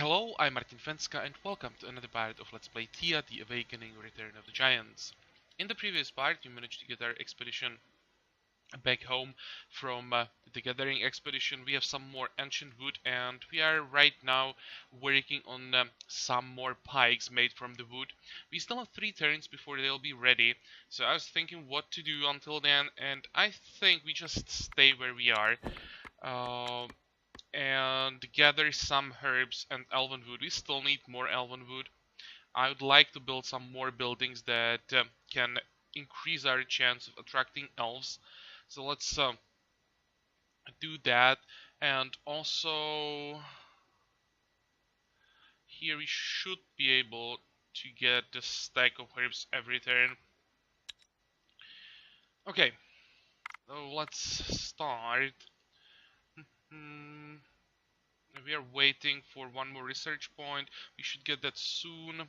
Hello, I'm Martin Fencka and welcome to another part of Let's Play Thea, the Awakening Return of the Giants. In the previous part, we managed to get our expedition back home from the Gathering expedition. We have some more ancient wood and we are right now working on some more pikes made from the wood. We still have 3 turns before they'll be ready, so I was thinking what to do until then, and I think we just stay where we are. And gather some herbs and elven wood. We still need more elven wood. I would like to build some more buildings that can increase our chance of attracting elves. So let's do that. And also here we should be able to get a stack of herbs every turn. Okay, so let's start. We are waiting for one more research point. We should get that soon.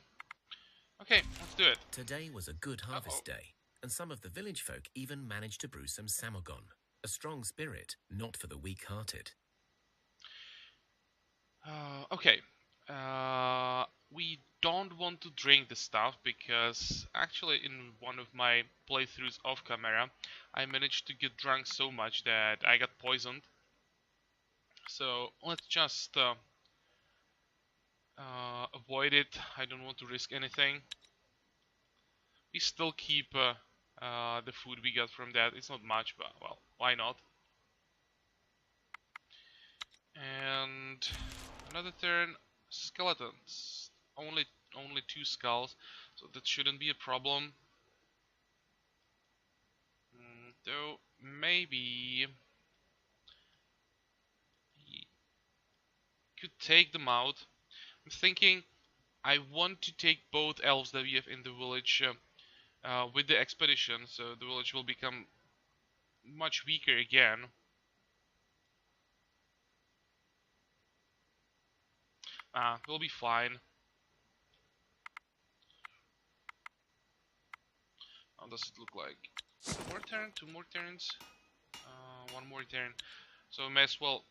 Okay, let's do it. Today was a good harvest day, and some of the village folk even managed to brew some samagon, a strong spirit, not for the weak-hearted. Okay. We don't want to drink the stuff because actually in one of my playthroughs off camera, I managed to get drunk so much that I got poisoned. So let's just avoid it. I don't want to risk anything. We still keep the food we got from that. It's not much, but well, why not? And another turn, skeletons. Only 2 skulls, so that shouldn't be a problem. Though maybe he could take them out. I'm thinking I want to take both elves that we have in the village with the expedition, so the village will become much weaker again. We'll be fine. How does it look like? 1 more turn, 2 more turns, 1 more turn. So may as well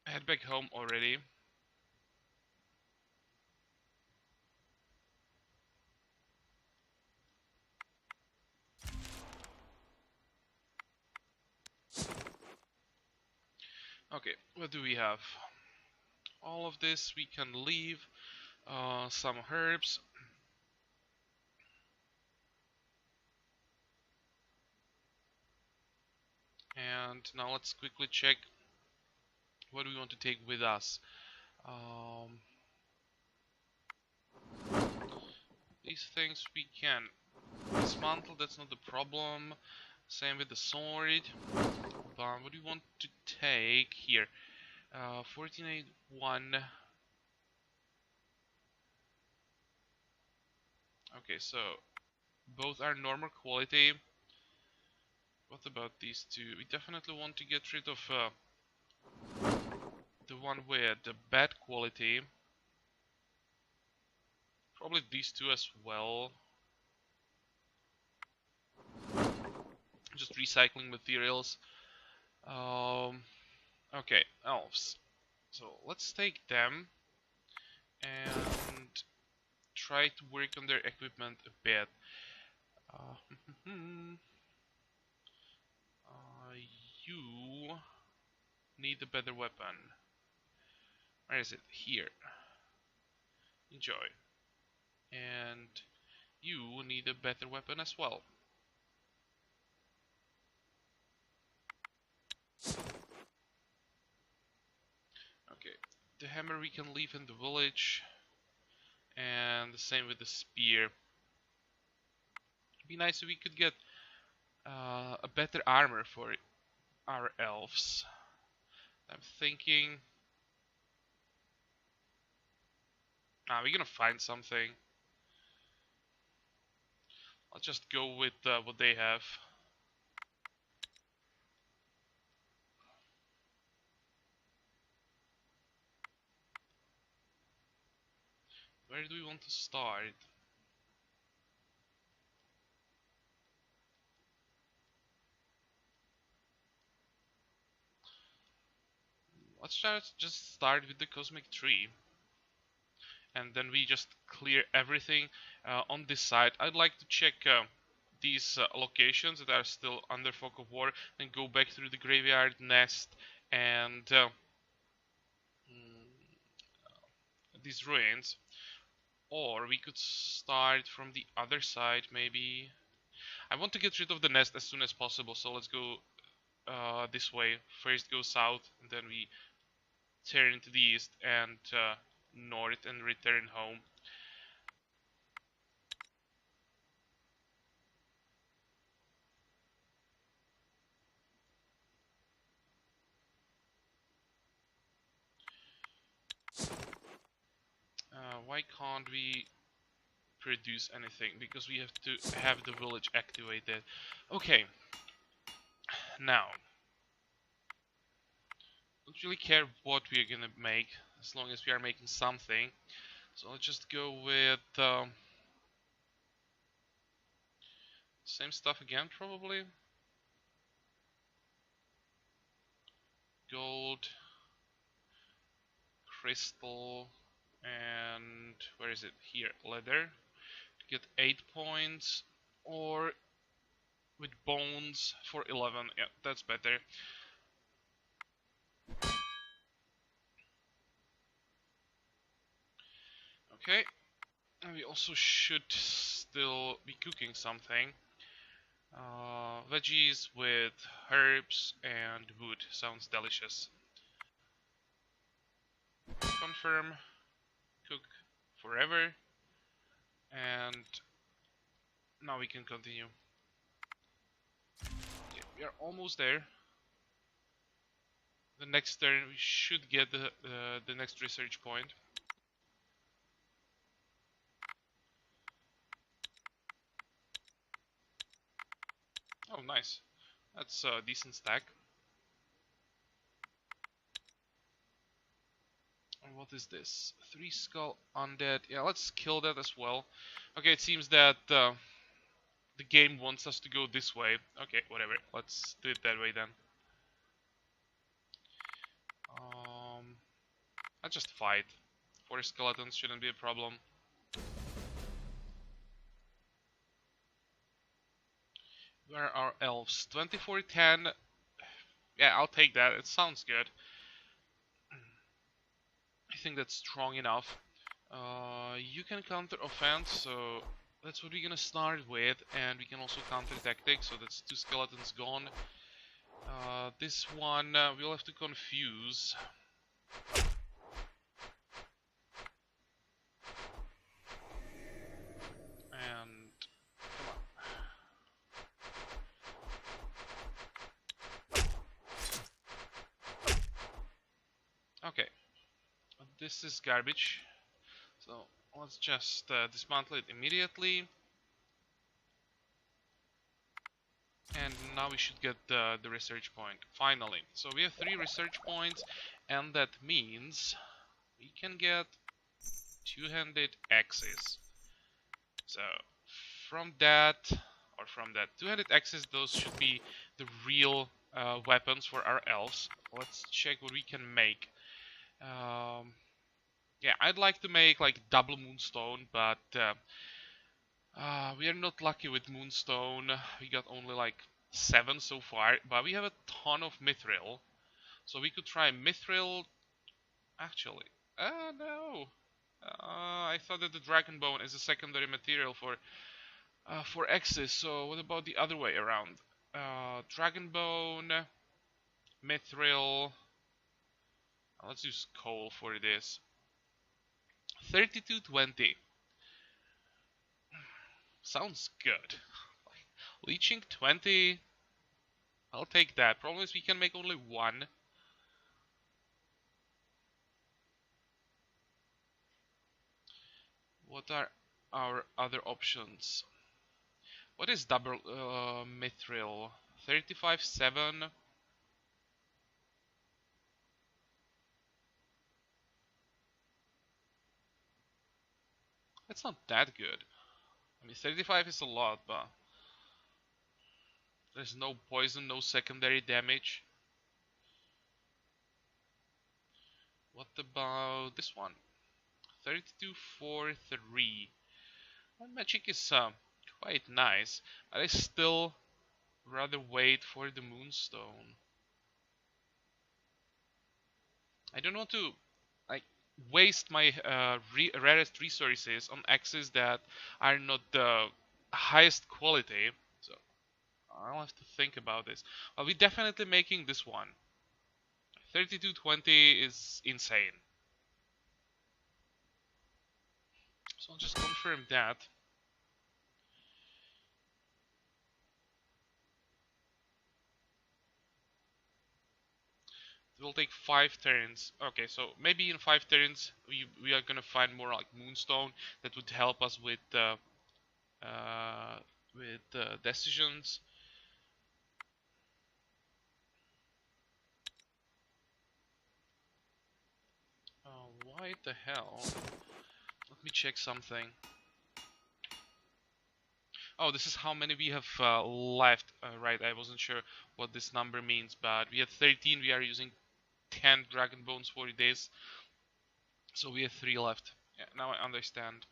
head back home already. Okay, what do we have? All of this we can leave. Some herbs. And now let's quickly check what we want to take with us. These things we can dismantle, that's not the problem. Same with the sword. But what do you want to take here? 1481. Okay, so both are normal quality. What about these two? We definitely want to get rid of the one with the bad quality. Probably these two as well. Just recycling materials. Okay, elves. So let's take them and try to work on their equipment a bit. You need a better weapon. Where is it? Here. Enjoy. And you need a better weapon as well. Okay, the hammer we can leave in the village, and the same with the spear. It'd be nice if we could get a better armor for our elves. I'm thinking... we're gonna find something. I'll just go with what they have. Where do we want to start? let's just start with the cosmic tree, and then we just clear everything on this side. I'd like to check these locations that are still under fog of war, and go back through the graveyard nest and these ruins. Or we could start from the other side, maybe. I want to get rid of the nest as soon as possible, so let's go this way. First go south, and then we turn to the east and north and return home. Why can't we produce anything? Because we have to have the village activated. Okay, now, don't really care what we're gonna make, as long as we are making something. So let's just go with same stuff again, probably. Gold, crystal, and where is it? Here, leather. Get 8 points, or with bones for 11. Yeah, that's better. Okay, and we also should still be cooking something. Veggies with herbs and wood sounds delicious. Confirm, cook forever, and now we can continue. Okay, we are almost there. The next turn we should get the next research point. Oh, nice. That's a decent stack. And what is this? 3 skull undead. Yeah, let's kill that as well. Okay, it seems that the game wants us to go this way. Okay, whatever. Let's do it that way then. Let's just fight. 4 skeletons shouldn't be a problem. Where are elves? 2410. Yeah, I'll take that. It sounds good. I think that's strong enough. You can counter offense, so that's what we're gonna start with, and we can also counter tactics, so that's 2 skeletons gone. This one we'll have to confuse. And come on. Okay, this is garbage, so let's just dismantle it immediately. And now we should get the research point, finally. So we have 3 research points, and that means we can get 2-handed axes. So from that 2-handed axes, those should be the real weapons for our elves. Let's check what we can make. Yeah, I'd like to make like double moonstone, but we are not lucky with moonstone. We got only like 7 so far, but we have a ton of mithril, so we could try mithril. Actually, no. I thought that the dragon bone is a secondary material for axes. So what about the other way around? Dragon bone, mithril. Let's use coal for this. 3220. Sounds good. Leeching 20. I'll take that. Problem is we can make only 1. What are our other options? What is double mithril? 35.7. That's not that good. I mean, 35 is a lot, but there's no poison, no secondary damage. What about this one? 32 4 3. Well, magic is quite nice, but I still rather wait for the moonstone. I don't want to like waste my rarest resources on axes that are not the highest quality. So I'll have to think about this. I'll be definitely making this one. 3220 is insane. So I'll just confirm that. It will take 5 turns. Okay, so maybe in 5 turns we are gonna find more like moonstone that would help us uh, with decisions. Why the hell? Let me check something. Oh, this is how many we have left. Right, I wasn't sure what this number means, but we had 13. We are using 10 dragon bones for this, so we have 3 left. Yeah, now I understand.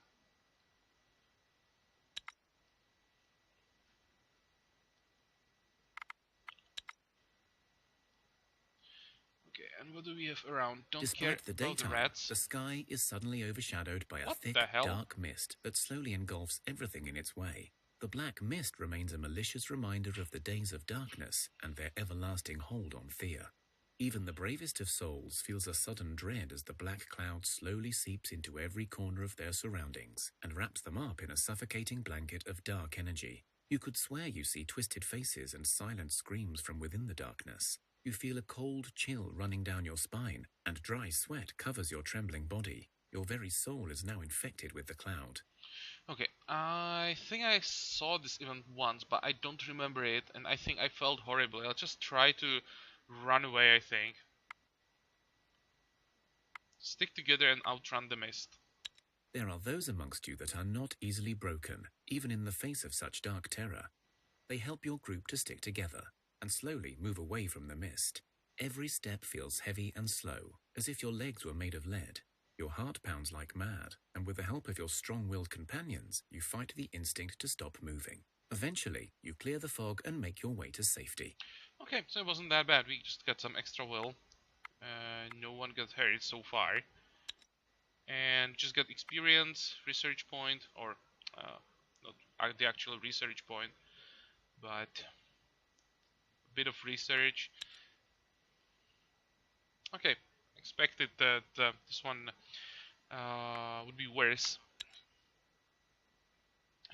Okay, and what do we have around? Don't care Despite the about the daytime, rats. the sky is suddenly overshadowed by a What thick, the hell? dark mist that slowly engulfs everything in its way. The black mist remains a malicious reminder of the days of darkness and their everlasting hold on Thea. Even the bravest of souls feels a sudden dread as the black cloud slowly seeps into every corner of their surroundings and wraps them up in a suffocating blanket of dark energy. You could swear you see twisted faces and silent screams from within the darkness. You feel a cold chill running down your spine, and dry sweat covers your trembling body. Your very soul is now infected with the cloud. Okay, I think I saw this event once, but I don't remember it, and I think I felt horrible. I'll just try to run away, I think. Stick together and outrun the mist. There are those amongst you that are not easily broken, even in the face of such dark terror. They help your group to stick together and slowly move away from the mist. Every step feels heavy and slow, as if your legs were made of lead. Your heart pounds like mad, and with the help of your strong-willed companions, you fight the instinct to stop moving. Eventually, you clear the fog and make your way to safety. Okay, so it wasn't that bad. We just got some extra will. No one got hurt so far. And just got experience, research point, or not the actual research point, but a bit of research. Okay, expected that this one would be worse.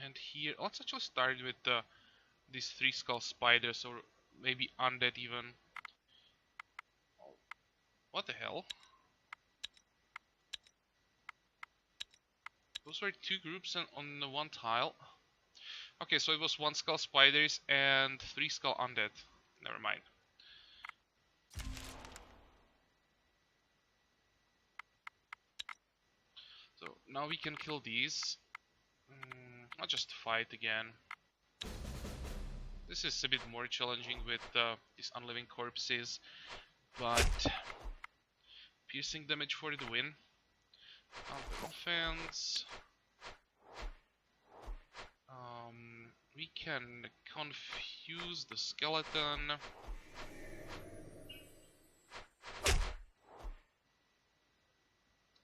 And here, let's actually start with these 3 skull spiders, or maybe undead even. What the hell? Those were 2 groups on the 1 tile. Okay, so it was 1 skull spiders and 3 skull undead. Never mind. So now we can kill these. I'll just fight again. This is a bit more challenging with these unliving corpses, but piercing damage for the win. Counter offense. We can confuse the skeleton.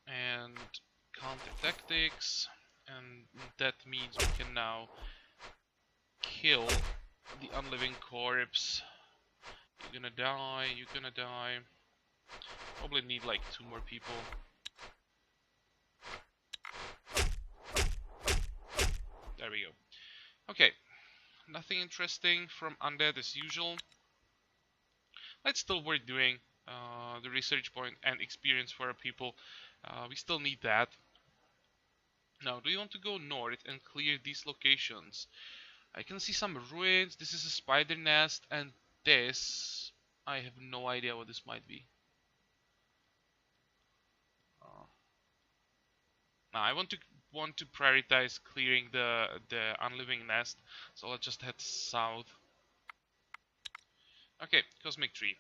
And counter tactics. And that means we can now kill the unliving corpse. You're gonna die, you're gonna die. Probably need like 2 more people. There we go. Okay, nothing interesting from undead as usual. That's still worth doing. The research point and experience for our people. We still need that. Now, do you want to go north and clear these locations? I can see some ruins. This is a spider nest, and this, I have no idea what this might be. Now, I want to prioritize clearing the unliving nest, so let's just head south. Okay, cosmic tree.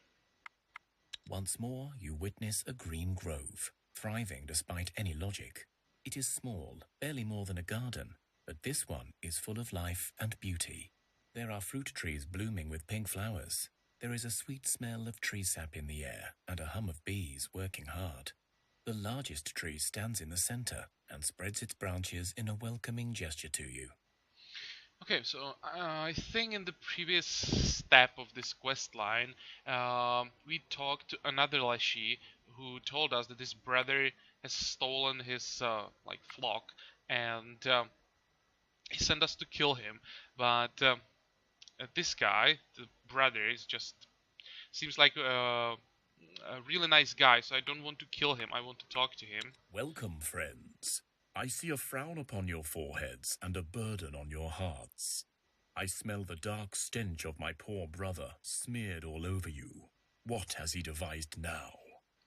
Once more, you witness a green grove, thriving despite any logic. It is small, barely more than a garden, but this one is full of life and beauty. There are fruit trees blooming with pink flowers. There is a sweet smell of tree sap in the air and a hum of bees working hard. The largest tree stands in the center and spreads its branches in a welcoming gesture to you. Okay, so I think in the previous step of this quest line, we talked to another Leshy who told us that his brother has stolen his flock, and he sent us to kill him. But this guy, the brother, is just seems like a really nice guy. So I don't want to kill him. I want to talk to him. Welcome, friends. I see a frown upon your foreheads and a burden on your hearts. I smell the dark stench of my poor brother smeared all over you. What has he devised now?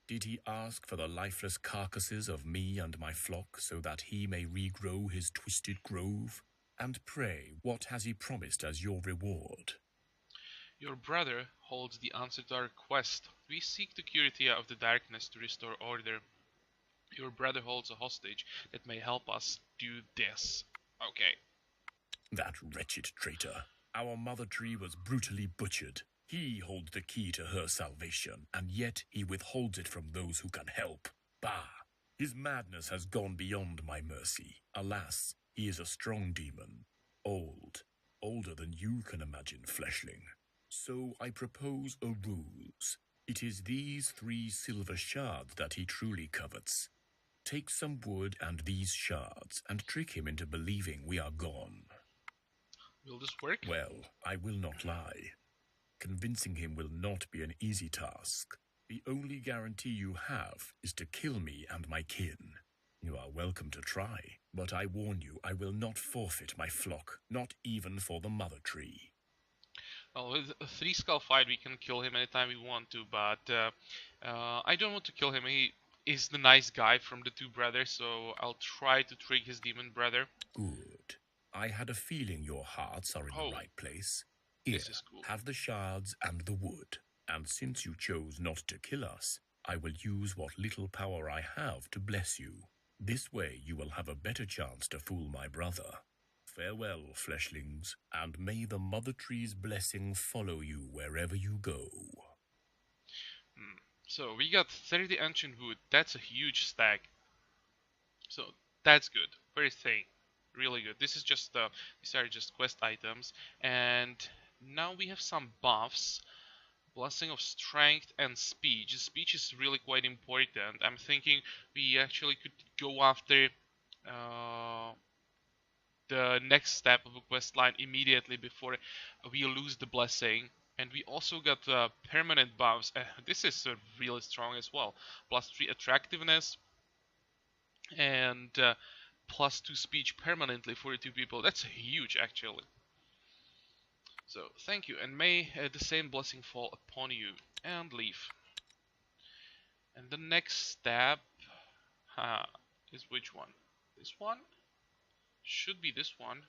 Did he ask for the lifeless carcasses of me and my flock so that he may regrow his twisted grove? And pray, what has he promised as your reward? Your brother holds the answer to our quest. We seek to cure Thea of the darkness to restore order. Your brother holds a hostage that may help us do this. Okay. That wretched traitor. Our mother tree was brutally butchered. He holds the key to her salvation, and yet he withholds it from those who can help. Bah! His madness has gone beyond my mercy. Alas, he is a strong demon. Old. Older than you can imagine, fleshling. So I propose a ruse. It is these 3 silver shards that he truly covets. Take some wood and these shards, and trick him into believing we are gone. Will this work? Well, I will not lie. Convincing him will not be an easy task. The only guarantee you have is to kill me and my kin. You are welcome to try, but I warn you I will not forfeit my flock, not even for the mother tree. Well, with a 3 skull fight, we can kill him anytime we want to, but I don't want to kill him. He is the nice guy from the 2 brothers, so I'll try to trick his demon brother. Good. I had a feeling your hearts are in the right place. Here, this is cool. have the shards and the wood. And since you chose not to kill us, I will use what little power I have to bless you. This way you will have a better chance to fool my brother. Farewell, fleshlings, and may the Mother Tree's blessing follow you wherever you go. So we got 30 ancient wood. That's a huge stack. So that's good. Very thin. Really good. This is just these are just quest items, and now we have some buffs. Blessing of strength and speech. Speech is really quite important. I'm thinking we actually could go after the next step of a quest line immediately before we lose the blessing. And we also got permanent buffs. This is really strong as well. +3 attractiveness and +2 speech permanently for 2 people. That's huge actually. So thank you, and may the same blessing fall upon you. And leave. And the next step is which one? This one? Should be this one.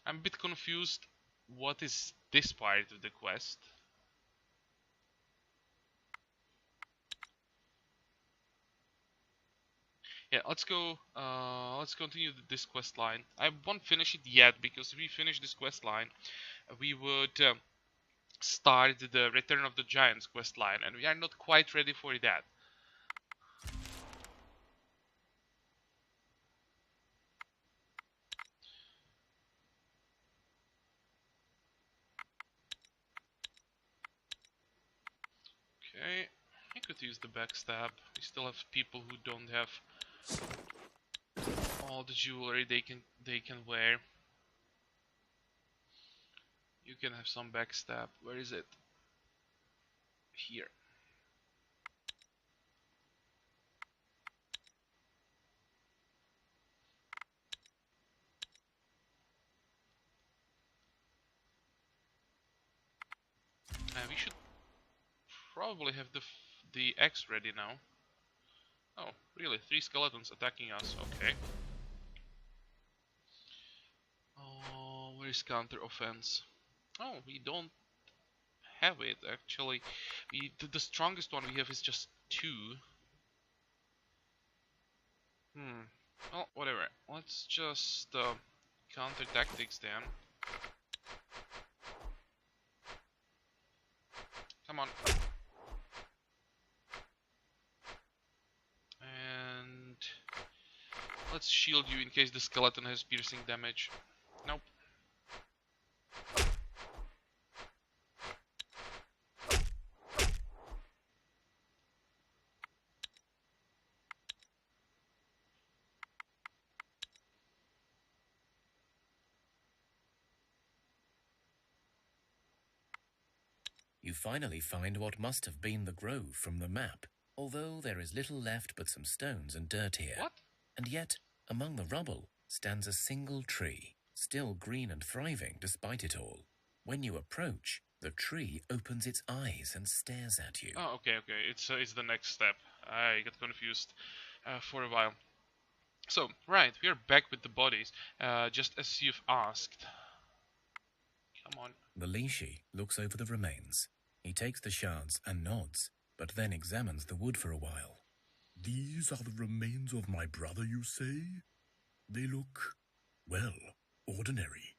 I'm a bit confused. What is this part of the quest? Yeah, let's go. Let's continue this quest line. I won't finish it yet because if we finish this quest line, we would start the Return of the Giants quest line, and we are not quite ready for that. Okay, I could use the backstab. We still have people who don't have all the jewelry they can wear. You can have some backstab. Where is it? Here. We should probably have the X ready now. Oh, really? 3 skeletons attacking us. Okay. Oh, where is counter offense? Oh, we don't have it actually. The strongest one we have is just 2. Well, whatever. Let's just counter tactics then. Come on. And let's shield you in case the skeleton has piercing damage. Nope. You finally find what must have been the grove from the map, although there is little left but some stones and dirt here. What? And yet, among the rubble stands a single tree, still green and thriving despite it all. When you approach, the tree opens its eyes and stares at you. Oh, okay. It's the next step. I got confused for a while. So, right, we are back with the bodies, just as you've asked. Come on. The Lishi looks over the remains. He takes the shards and nods, but then examines the wood for a while. These are the remains of my brother, you say? They look, well, ordinary.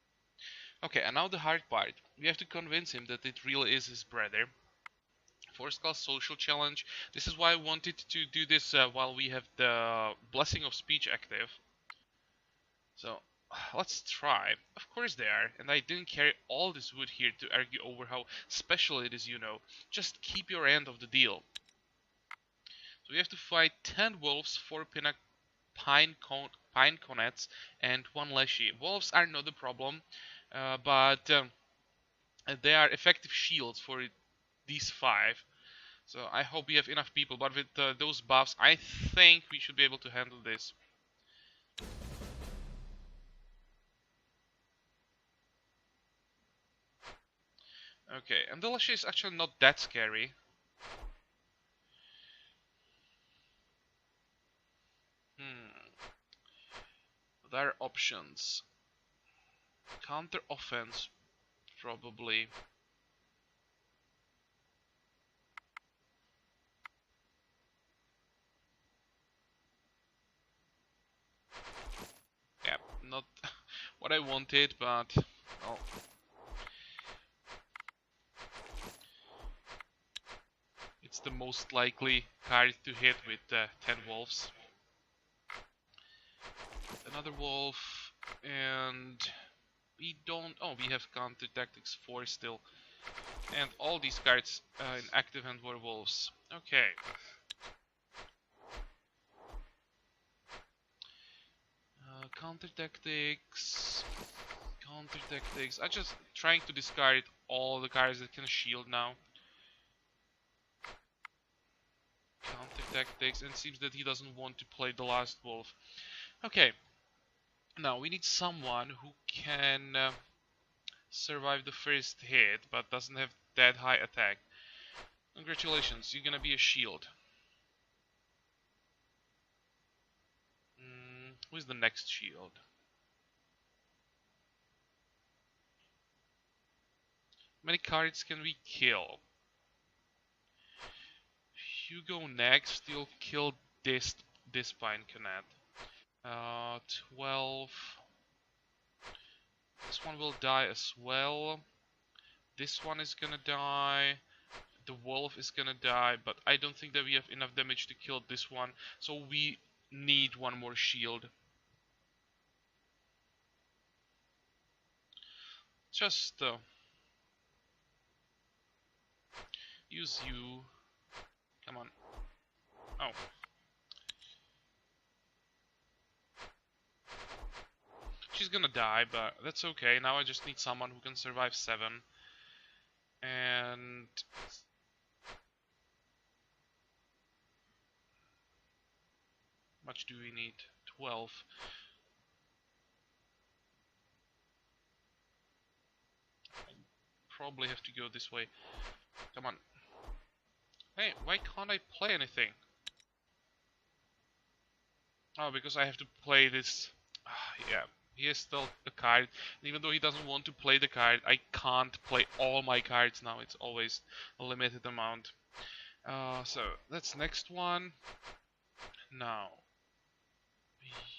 Okay, and now the hard part. We have to convince him that it really is his brother. Force class social challenge. This is why I wanted to do this while we have the blessing of speech active. So, let's try. Of course they are, and I didn't carry all this wood here to argue over how special it is, you know. Just keep your end of the deal. So we have to fight 10 wolves, 4 pine conettes, and 1 leshy. Wolves are not a problem, but they are effective shields for these 5. So I hope we have enough people, but with those buffs, I think we should be able to handle this. Okay, and the Lashy is actually not that scary. There are options. Counter offense, probably. Yeah, not what I wanted, but well. It's the most likely card to hit with 10 wolves. Another wolf, and we don't. Oh, we have counter tactics 4 still, and all these cards in active hand were wolves. Okay. Counter tactics. Counter tactics. I'm just trying to discard all the cards that can shield now. Counter tactics, and it seems that he doesn't want to play the last wolf. Okay. Now we need someone who can survive the first hit, but doesn't have that high attack. Congratulations, you're gonna be a shield. Who's the next shield? How many cards can we kill? You go next, you'll kill this pine canet. 12. This one will die as well. This one is gonna die. The wolf is gonna die, but I don't think that we have enough damage to kill this one, so we need one more shield. Just use you. Come on. Oh. She's gonna die, but that's okay. Now I just need someone who can survive 7. And how much do we need? 12. Probably have to go this way. Come on. Hey, why can't I play anything? Oh, because I have to play this. Yeah. He is still a card. And even though he doesn't want to play the card, I can't play all my cards now. It's always a limited amount. So that's next one. Now,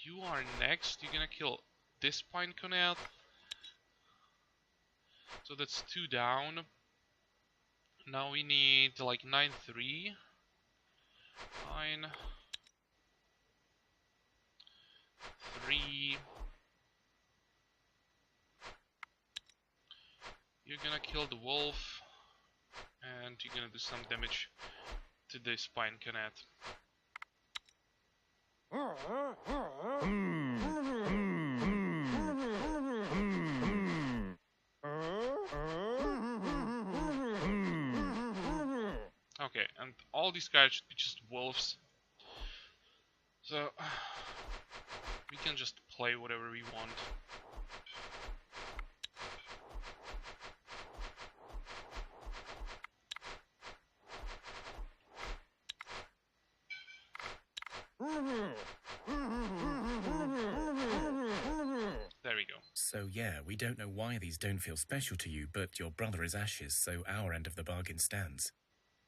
you are next. You're gonna kill this pine cone. So that's 2 down. Now we need like 9-3. Fine. 3. You're gonna kill the wolf. And you're gonna do some damage to this pine cone. Okay, and all these cards should be just wolves. So we can just play whatever we want. There we go. So yeah, we don't know why these don't feel special to you, but your brother is ashes, so our end of the bargain stands.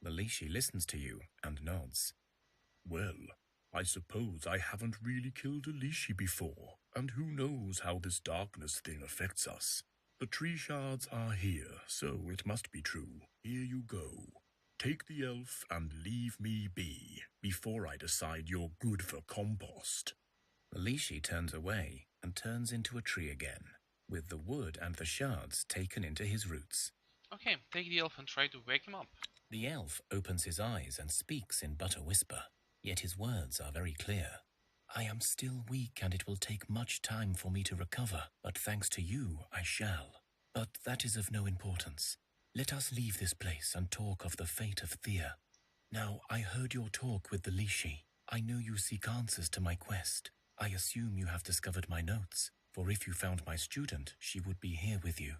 Malishi listens to you and nods. Well, I suppose I haven't really killed a Lishi before, and who knows how this darkness thing affects us. The tree shards are here, so it must be true. Here you go. Take the elf and leave me be, before I decide you're good for compost. Malishi turns away and turns into a tree again, with the wood and the shards taken into his roots. Okay, take the elf and try to wake him up. The elf opens his eyes and speaks in but a whisper, yet his words are very clear. I am still weak and it will take much time for me to recover, but thanks to you I shall. But that is of no importance. Let us leave this place and talk of the fate of Thea. Now, I heard your talk with the Lishi. I know you seek answers to my quest. I assume you have discovered my notes, for if you found my student, she would be here with you.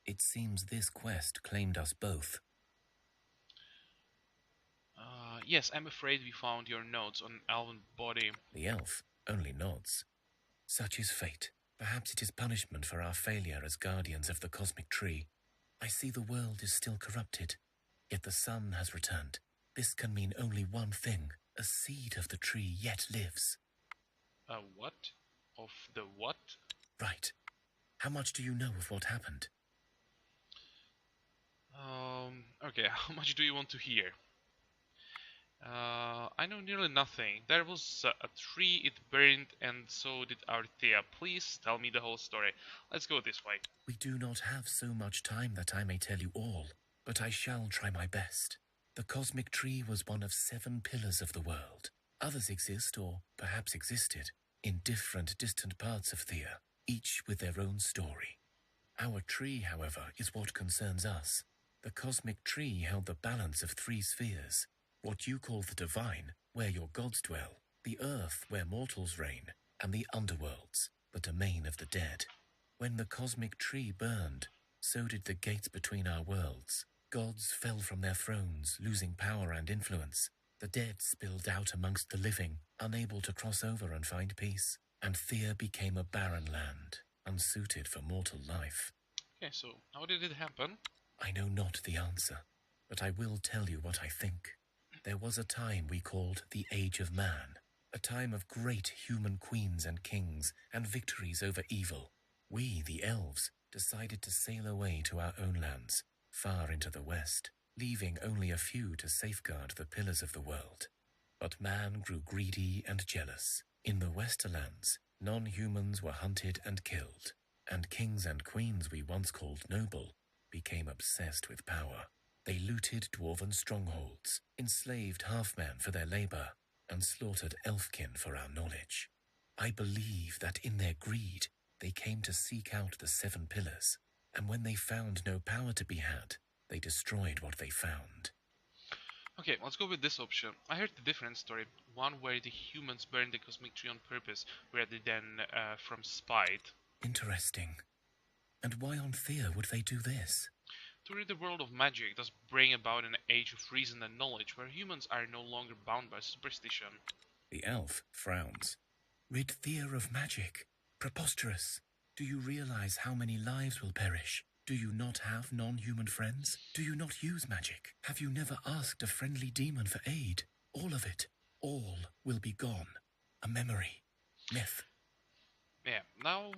It seems this quest claimed us both. Yes, I'm afraid we found your notes on elven body. The elf only nods. Such is fate. Perhaps it is punishment for our failure as guardians of the cosmic tree. I see the world is still corrupted, yet the sun has returned. This can mean only one thing. A seed of the tree yet lives. What? Of the what? Right. How much do you know of what happened? Okay, how much do you want to hear? I know nearly nothing. There was a tree, it burned, and so did our Thea. Please tell me the whole story. Let's go this way. We do not have so much time that I may tell you all, but I shall try my best. The cosmic tree was one of 7 pillars of the world. Others exist, or perhaps existed, in different distant parts of Thea, each with their own story. Our tree, however, is what concerns us. The cosmic tree held the balance of 3 spheres. What you call the divine, where your gods dwell, the earth, where mortals reign, and the underworlds, the domain of the dead. When the cosmic tree burned, so did the gates between our worlds. Gods fell from their thrones, losing power and influence. The dead spilled out amongst the living, unable to cross over and find peace. And Thea became a barren land, unsuited for mortal life. Okay, so how did it happen? I know not the answer, but I will tell you what I think. There was a time we called the Age of Man, a time of great human queens and kings and victories over evil. We, the elves, decided to sail away to our own lands, far into the west, leaving only a few to safeguard the pillars of the world. But man grew greedy and jealous. In the Westerlands, non-humans were hunted and killed, and kings and queens we once called noble became obsessed with power. They looted dwarven strongholds, enslaved half-men for their labor, and slaughtered elfkin for our knowledge. I believe that in their greed, they came to seek out the 7 pillars, and when they found no power to be had, they destroyed what they found. Okay, let's go with this option. I heard a different story, one where the humans burned the cosmic tree on purpose, rather than from spite. Interesting. And why on Thea would they do this? To rid the world of magic, thus bring about an age of reason and knowledge, where humans are no longer bound by superstition. The elf frowns. Rid Thea of magic? Preposterous. Do you realize how many lives will perish? Do you not have non-human friends? Do you not use magic? Have you never asked a friendly demon for aid? All of it, all will be gone. A memory. Myth. Yeah, now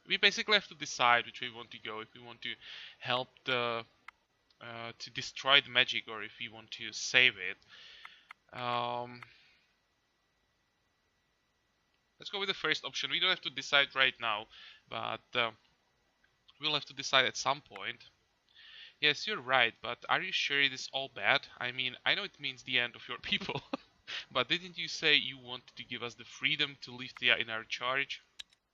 we basically have to decide which way we want to go. If we want to help the to destroy the magic, or if we want to save it. Let's go with the first option. We don't have to decide right now, but we'll have to decide at some point. Yes, you're right, but are you sure it is all bad? I mean, I know it means the end of your people, but didn't you say you wanted to give us the freedom to leave Thea in our charge?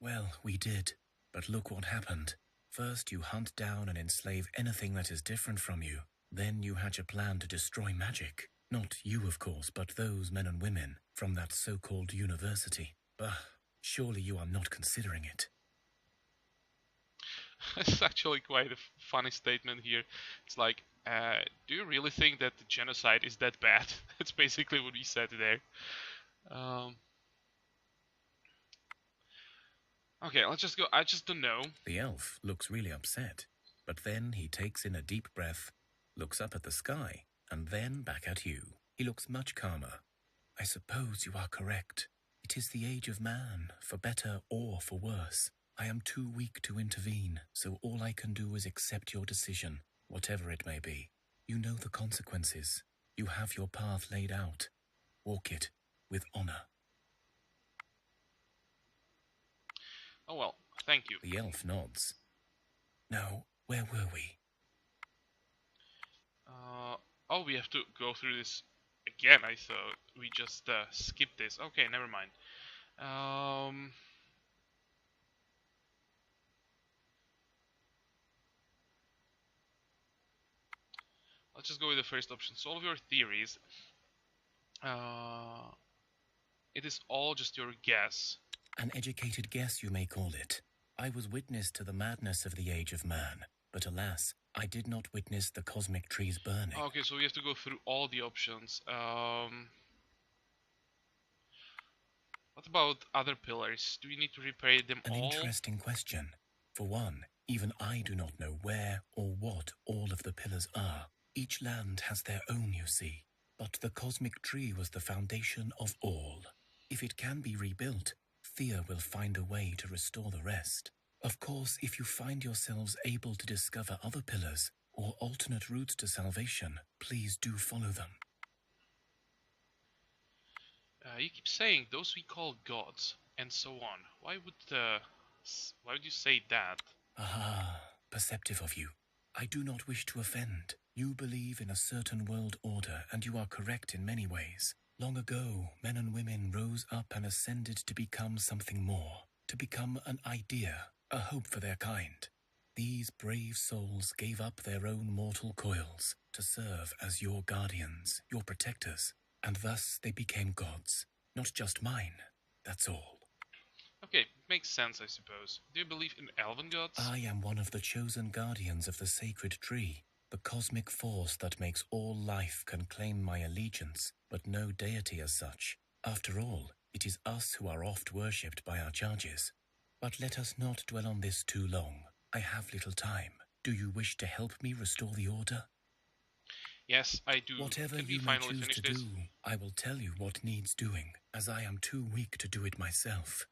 Well, we did. But look what happened. First, you hunt down and enslave anything that is different from you. Then you hatch a plan to destroy magic. Not you, of course, but those men and women from that so-called university. Bah, surely you are not considering it. It's actually quite a funny statement here. It's like, do you really think that the genocide is that bad? That's basically what we said there. Okay, let's just go. I just don't know. The elf looks really upset, but then he takes in a deep breath, looks up at the sky, and then back at you. He looks much calmer. I suppose you are correct. It is the age of man, for better or for worse. I am too weak to intervene, so all I can do is accept your decision, whatever it may be. You know the consequences. You have your path laid out. Walk it with honor. Oh well, thank you. The elf nods. Now, where were we? Oh, we have to go through this again. I thought we just skipped this. Okay, never mind. Let's just go with the first option. Solve your theories. It is all just your guess. An educated guess, you may call it. I was witness to the madness of the age of man, but alas, I did not witness the cosmic trees burning. Okay, so we have to go through all the options. What about other pillars? Do we need to repair them An all? interesting question. For one, even I do not know where or what all of the pillars are. Each land has their own, you see. But the cosmic tree was the foundation of all. If it can be rebuilt, Thea will find a way to restore the rest. Of course, if you find yourselves able to discover other pillars or alternate routes to salvation, please do follow them. You keep saying those we call gods, and so on. Why would you say that? Aha, perceptive of you. I do not wish to offend. You believe in a certain world order, and you are correct in many ways. Long ago, men and women rose up and ascended to become something more, to become an idea, a hope for their kind. These brave souls gave up their own mortal coils to serve as your guardians, your protectors, and thus they became gods. Not just mine, that's all. Okay, makes sense, I suppose. Do you believe in elven gods? I am one of the chosen guardians of the sacred tree, the cosmic force that makes all life can claim my allegiance, but no deity as such. After all, it is us who are oft worshipped by our charges. But let us not dwell on this too long. I have little time. Do you wish to help me restore the order? Yes, I do. Whatever Can we you may finally choose finish to this? do, I will tell you what needs doing, as I am too weak to do it myself.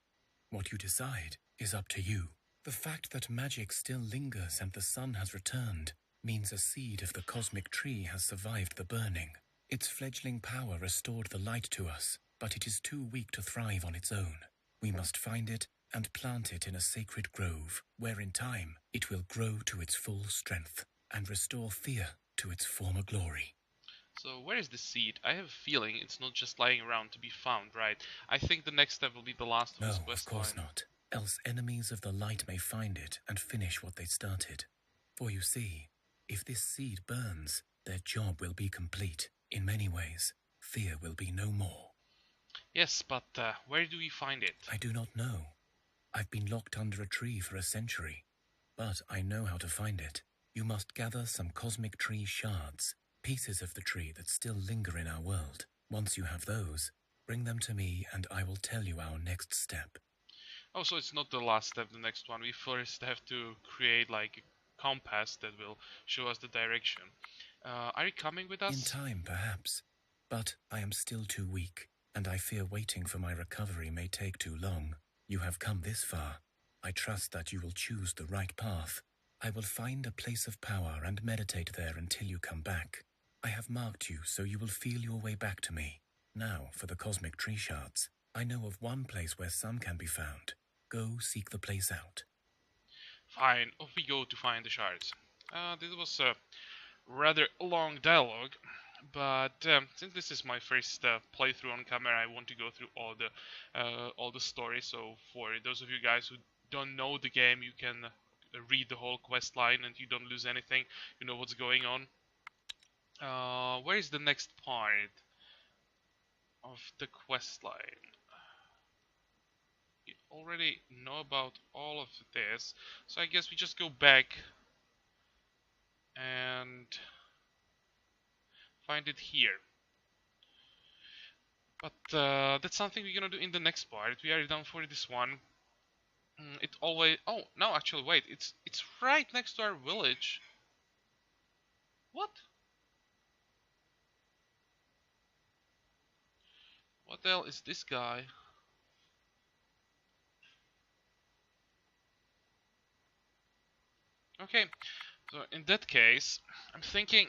What you decide is up to you. The fact that magic still lingers and the sun has returned means a seed of the cosmic tree has survived the burning. Its fledgling power restored the light to us, but it is too weak to thrive on its own. We must find it and plant it in a sacred grove, where in time it will grow to its full strength and restore Thea to its former glory. So where is the seed? I have a feeling it's not just lying around to be found, right? I think the next step will be the last of No, this of quest course line. not. Else enemies of the light may find it and finish what they started. For you see, if this seed burns, their job will be complete. In many ways, Thea will be no more. Yes, but where do we find it? I do not know. I've been locked under a tree for a century, but I know how to find it. You must gather some cosmic tree shards, pieces of the tree that still linger in our world. Once you have those, bring them to me and I will tell you our next step. Oh, so it's not the last step, the next one. We first have to create like a compass that will show us the direction. Are you coming with In us? time, perhaps. But I am still too weak, and I fear waiting for my recovery may take too long. You have come this far. I trust that you will choose the right path. I will find a place of power and meditate there until you come back. I have marked you so you will feel your way back to me. Now, for the cosmic tree shards. I know of one place where some can be found. Go seek the place out. Fine, off we go to find the shards. This was a rather long dialogue, but since this is my first playthrough on camera, I want to go through all the story. So for those of you guys who don't know the game, you can read the whole quest line and you don't lose anything. You know what's going on. Where is the next part of the quest line? We already know about all of this, so I guess we just go back and find it here. But that's something we're gonna do in the next part. We are done for this one. It always. Oh no, actually, wait. It's right next to our village. What? What the hell is this guy? Okay, so in that case, I'm thinking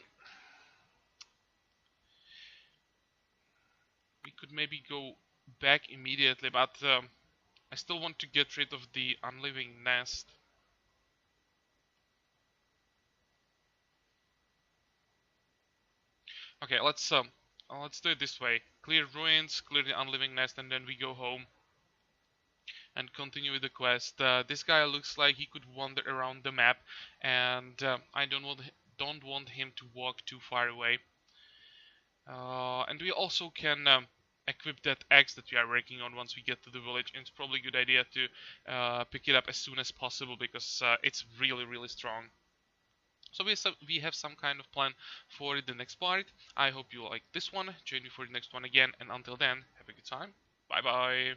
we could maybe go back immediately, but I still want to get rid of the unliving nest. Okay, let's do it this way. Clear ruins, clear the unliving nest, and then we go home and continue with the quest. This guy looks like he could wander around the map, and I don't want him to walk too far away. And we also can equip that axe that we are working on once we get to the village. And it's probably a good idea to pick it up as soon as possible because it's really strong. So we have some kind of plan for the next part. I hope you like this one. Join me for the next one again. And until then, have a good time. Bye bye.